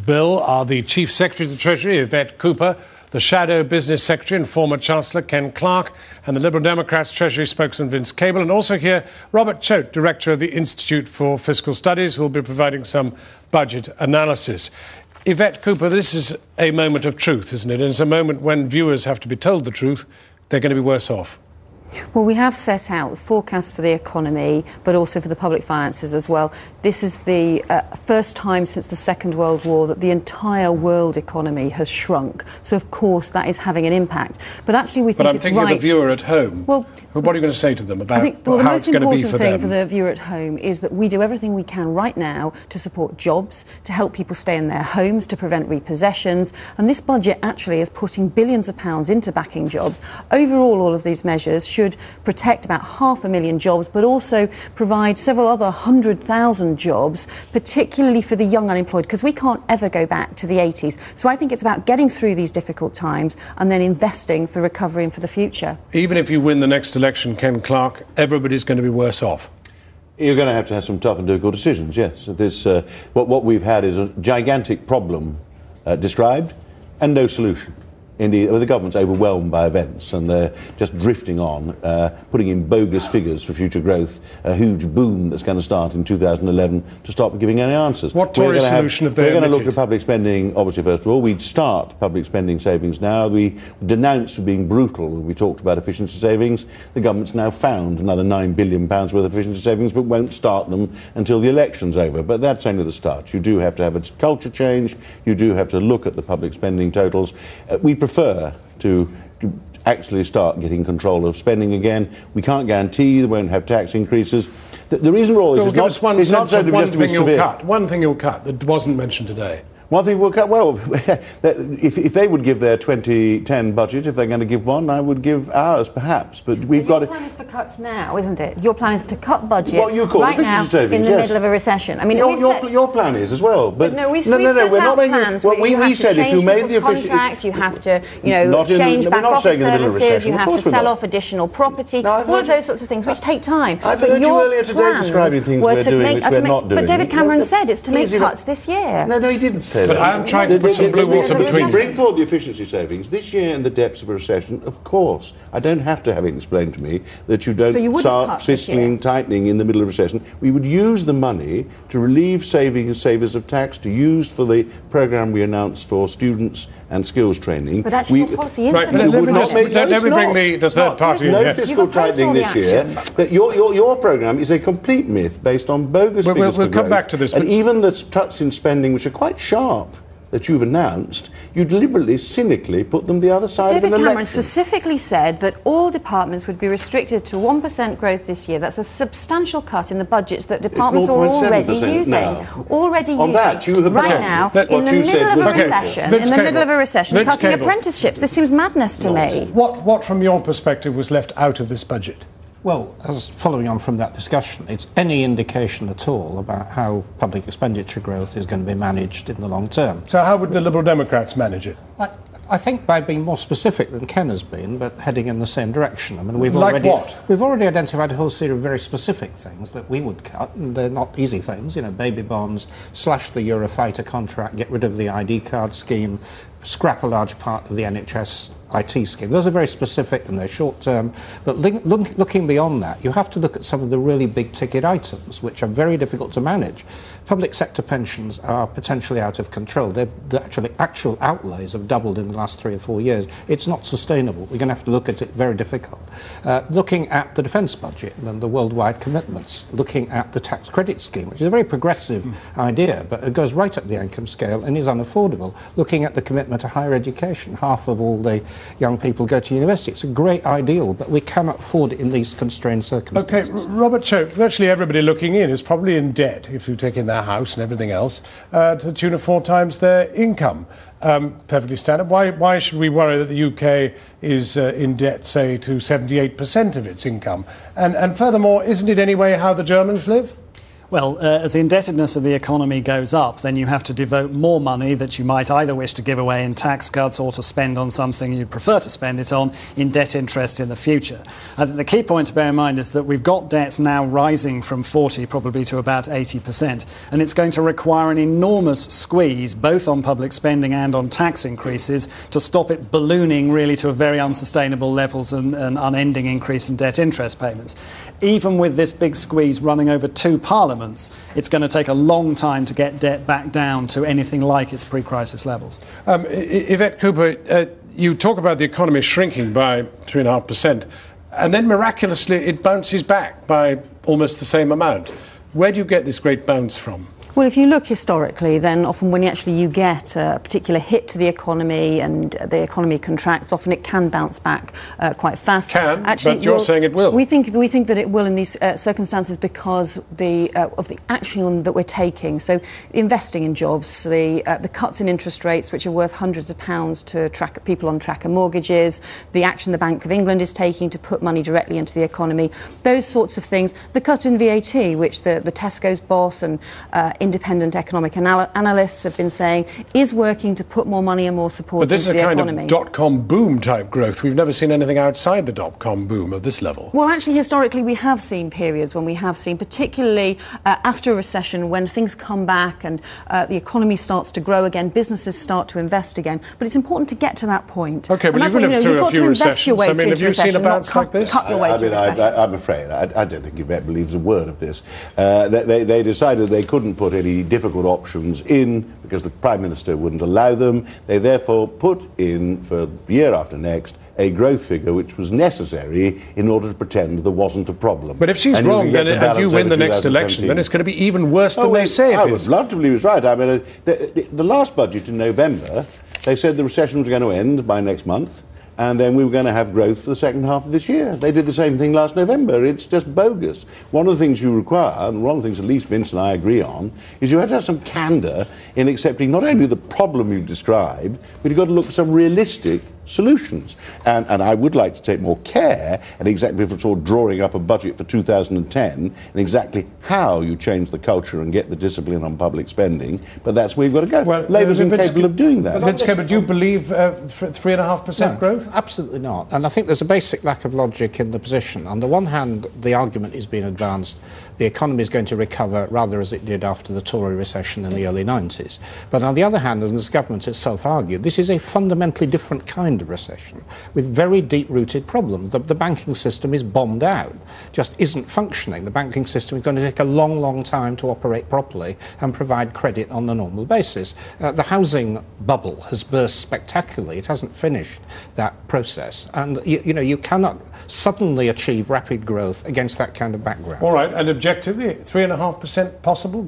bill are the Chief Secretary of the Treasury, Yvette Cooper, the Shadow Business Secretary and former Chancellor Ken Clarke, and the Liberal Democrats Treasury spokesman Vince Cable, and also here Robert Choate, Director of the Institute for Fiscal Studies, who will be providing some budget analysis. Yvette Cooper, this is a moment of truth, isn't it? And it's a moment when viewers have to be told the truth. They're going to be worse off. Well, we have set out forecasts for the economy, but also for the public finances as well. This is the first time since the Second World War that the entire world economy has shrunk. So, of course, that is having an impact. But actually, we think it's right... But I'm thinking of the viewer at home. Well, what are you going to say to them about how it's going to be for them? The most important thing for the viewer at home is that we do everything we can right now to support jobs, to help people stay in their homes, to prevent repossessions. And this budget actually is putting billions of pounds into backing jobs. Overall, all of these measures should protect about 500,000 jobs, but also provide several other 100,000 jobs, particularly for the young unemployed, because we can't ever go back to the 80s. So I think it's about getting through these difficult times and then investing for recovery and for the future. Even if you win the next election, Ken Clarke, everybody's going to be worse off. You're going to have some tough and difficult decisions, yes. What we've had is a gigantic problem described and no solution. Indeed, the government's overwhelmed by events and they're just drifting on, putting in bogus figures for future growth, a huge boom that's going to start in 2011 to stop giving any answers. What Tory solution have they We're going to omitted? look at public spending, obviously, first of all. We'd start public spending savings now. We denounced being brutal when we talked about efficiency savings. The government's now found another £9 billion worth of efficiency savings, but won't start them until the election's over. But that's only the start. You do have to have a culture change. You do have to look at the public spending totals. We prefer to actually start getting control of spending again. We can't guarantee they won't have tax increases. The reason for all this is not so just to be severe. One thing you'll cut that wasn't mentioned today. One thing we'll cut, well, if they would give their 2010 budget, if they're going to give one, I would give ours, perhaps. But we've got... Your plan is for cuts now, isn't it? Your plan is to cut budget right now in the middle of a recession. I mean, your plan is as well. But no, we're not making plans. We said if you made the efficiency... You have to, change back office services, you have to sell off additional property, all of those sorts of things, which take time. I've heard you earlier today describing things we're doing which we're not doing. But David Cameron said it's to make cuts this year. No, he didn't say. But I'm trying to put some blue water between. Bring forward the efficiency savings this year in the depths of a recession. Of course, I don't have to have it explained to me that you don't start fisting, tightening in the middle of a recession. We would use the money to relieve savers of tax to use for the programme we announced for students and skills training. But actually, your policy is let me bring the third party in. No fiscal tightening this year. But your programme is a complete myth based on bogus figures. We'll come back to this. And even the cuts in spending, which are quite sharp, that you've announced, you deliberately, cynically put them the other side of an election. David Cameron specifically said that all departments would be restricted to 1% growth this year. That's a substantial cut in the budgets that departments are already using. On that, you have right now, in the middle of a recession, cutting apprenticeships. This seems madness to me. What, from your perspective, was left out of this budget? Well, as following on from that discussion, it's any indication at all about how public expenditure growth is going to be managed in the long term. So how would the Liberal Democrats manage it? I think by being more specific than Ken has been, but heading in the same direction. I mean, we've We've already identified a whole series of very specific things that we would cut, and they're not easy things. Baby bonds, slash the Eurofighter contract, get rid of the ID card scheme, scrap a large part of the NHS IT scheme. Those are very specific and they're short term, but looking beyond that, you have to look at some of the really big ticket items which are very difficult to manage. Public sector pensions are potentially out of control. The actual outlays have doubled in the last 3 or 4 years. It's not sustainable. We're going to have to look at it very difficult. Looking at the defence budget and the worldwide commitments, looking at the tax credit scheme, which is a very progressive idea, but it goes right up the income scale and is unaffordable. Looking at the commitment to higher education, half of all the young people go to university. It's a great ideal, but we cannot afford it in these constrained circumstances. OK, Robert Choate, virtually everybody looking in is probably in debt, if you take in their house and everything else, to the tune of 4 times their income. Perfectly standard. Why should we worry that the UK is in debt, say, to 78% of its income? And furthermore, isn't it anyway how the Germans live? Well, as the indebtedness of the economy goes up, then you have to devote more money that you might either wish to give away in tax cuts or to spend on something you'd prefer to spend it on in debt interest in the future. I think the key point to bear in mind is that we've got debts now rising from 40 probably to about 80%, and it's going to require an enormous squeeze both on public spending and on tax increases to stop it ballooning really to a very unsustainable levels and an unending increase in debt interest payments. Even with this big squeeze running over 2 parliaments, it's going to take a long time to get debt back down to anything like its pre-crisis levels. Yvette Cooper, you talk about the economy shrinking by 3.5%, and then miraculously it bounces back by almost the same amount. Where do you get this great bounce from? Well, if you look historically, then often when you get a particular hit to the economy and the economy contracts, often it can bounce back quite fast. But you're saying it will. We think that it will in these circumstances because of the action that we're taking. So investing in jobs, the cuts in interest rates, which are worth hundreds of pounds to people on tracker mortgages, the action the Bank of England is taking to put money directly into the economy, those sorts of things. The cut in VAT, which the Tesco's boss and independent economic analysts have been saying is working to put more money and more support into the economy. But this is a kind of dot-com boom type growth. We've never seen anything outside the dot-com boom of this level. Well, actually, historically, we have seen periods when we have seen, particularly after a recession, when things come back and the economy starts to grow again, businesses start to invest again. But it's important to get to that point. OK, but you've lived through a few recessions. I mean, have you seen a bounce like this? I'm afraid. I don't think Yvette believes a word of this. They decided they couldn't put any difficult options in because the Prime Minister wouldn't allow them. They therefore put in, for year after next, a growth figure which was necessary in order to pretend there wasn't a problem. But if she's wrong, then and you win the next election, then it's going to be even worse than they say it is. I would love to believe it's right. I mean, the last budget in November, they said the recession was going to end by next month, and then we were going to have growth for the second half of this year. They did the same thing last November. It's just bogus. One of the things you require, and one of the things at least Vince and I agree on, is you have to have some candour in accepting not only the problem you've described, but you've got to look for some realistic solutions. And I would like to take more care at exactly before drawing up a budget for 2010 and exactly how you change the culture and get the discipline on public spending. But that's where you've got to go. Well, Labour's incapable of doing that. Vince Cooper, do you believe 3.5% growth? Absolutely not. And I think there's a basic lack of logic in the position. On the one hand, the argument is being advanced the economy is going to recover rather as it did after the Tory recession in the early 90s. But on the other hand, as the government itself argued, this is a fundamentally different kind of recession with very deep-rooted problems. The banking system is bombed out, just isn't functioning. The banking system is going to take a long, long time to operate properly and provide credit on a normal basis. The housing bubble has burst spectacularly. It hasn't finished that process. And, you cannot suddenly achieve rapid growth against that kind of background. All right, and objectively, 3.5% possible?